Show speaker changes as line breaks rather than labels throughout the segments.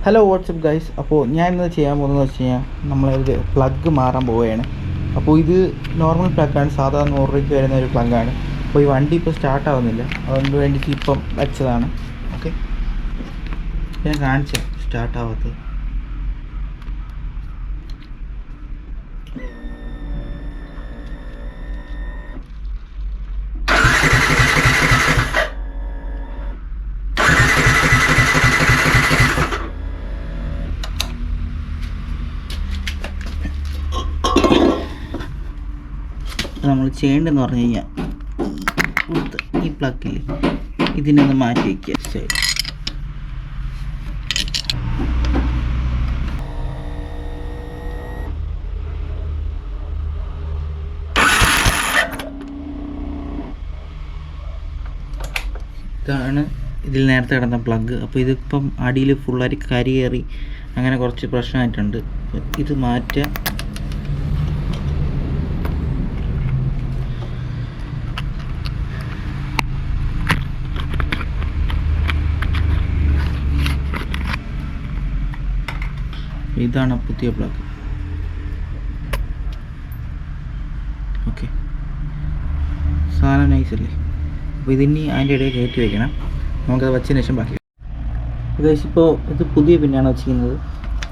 Hello WhatsApp guys. അപ്പോൾ ഞാൻ ഇന്ന് ചെയ്യാൻ പോകുന്നതെന്ന് വെച്ച് കഴിഞ്ഞാൽ നമ്മളൊരു പ്ലഗ് മാറാൻ പോവുകയാണ്. അപ്പോൾ ഇത് നോർമൽ പ്ലഗ്ഗാണ്, സാധാരണ 100 രൂപയ്ക്ക് വരുന്ന ഒരു പ്ലഗ്ഗാണ്. അപ്പോൾ ഈ വണ്ടി ഇപ്പോൾ സ്റ്റാർട്ടാവുന്നില്ല, അതുകൊണ്ട് വേണ്ടിയിട്ട് ഇപ്പം വെച്ചതാണ്. ഓക്കെ, ഞാൻ കാണിച്ചു സ്റ്റാർട്ടാവാത്തത്. നമ്മൾ ചെയ്യേണ്ടതെന്ന് പറഞ്ഞു കഴിഞ്ഞാൽ ഈ പ്ലഗിൽ ഇതിനൊന്ന് മാറ്റി വയ്ക്കുക. ശരി, ഇതാണ് ഇതിൽ നേരത്തെ കിടന്ന പ്ലഗ്. അപ്പോൾ ഇതിപ്പം അടിയിൽ ഫുള്ളായി കരി കയറി അങ്ങനെ കുറച്ച് പ്രശ്നമായിട്ടുണ്ട്. ഇത് മാറ്റുക. ഇതാണ് പുതിയ പ്ലഗ്. ഓക്കെ, സാധനം നൈസല്ലേ. അപ്പോൾ ഇതിനി അതിൻ്റെ ഇടയിൽ കയറ്റി വയ്ക്കണം. നമുക്കത് വച്ചതിന് ശേഷം ബാക്കി. ഇപ്പോൾ ഇത് പുതിയ പിന്നാണ് വെച്ചിരിക്കുന്നത്.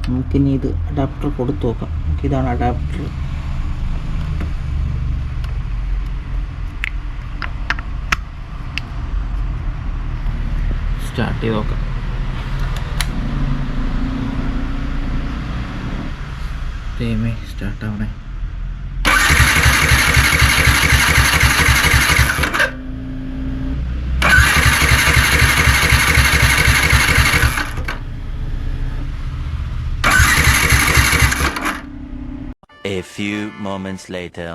നമുക്കിനി ഇത് അഡാപ്റ്റർ കൊടുത്തു നോക്കാം. ഇതാണ് അഡാപ്റ്റർ. സ്റ്റാർട്ട് ചെയ്ത് നോക്കാം. സ്റ്റാർട്ടാവണേ.
A few moments later.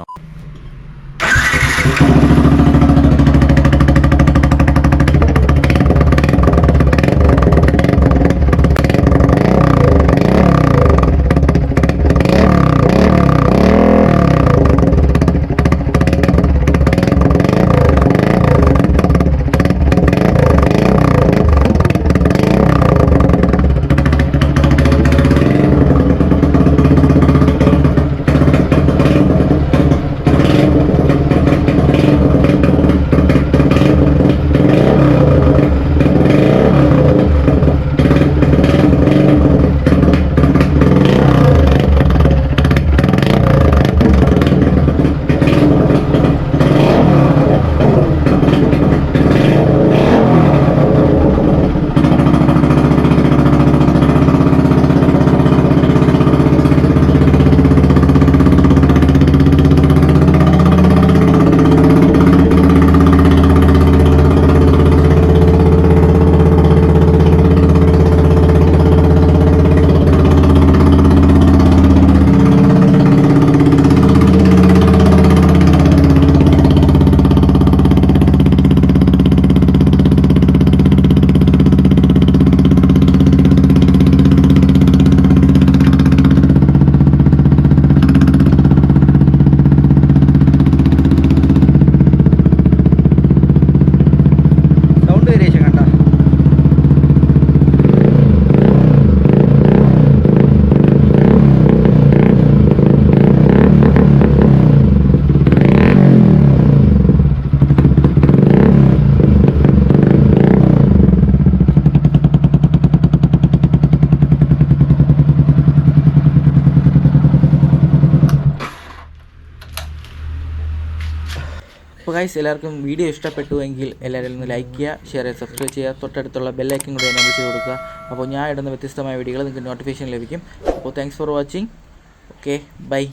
അപ്പോൾ ഗൈസ്, എല്ലാവർക്കും വീഡിയോ ഇഷ്ടപ്പെട്ടുവെങ്കിൽ എല്ലാവരും ഒന്ന് ലൈക്ക് ചെയ്യുക, ഷെയർ ചെയ്യുക, സബ്സ്ക്രൈബ് ചെയ്യുക. തൊട്ടടുത്തുള്ള ബെല്ലൈക്കൻ കൂടി എനേബിൾ ചെയ്ത് കൊടുക്കുക. അപ്പോൾ ഞാൻ ഇടുന്ന വ്യത്യസ്തമായ വീഡിയോകൾ നിങ്ങൾക്ക് നോട്ടിഫിക്കേഷൻ ലഭിക്കും. അപ്പോൾ thanks for watching. Okay, by.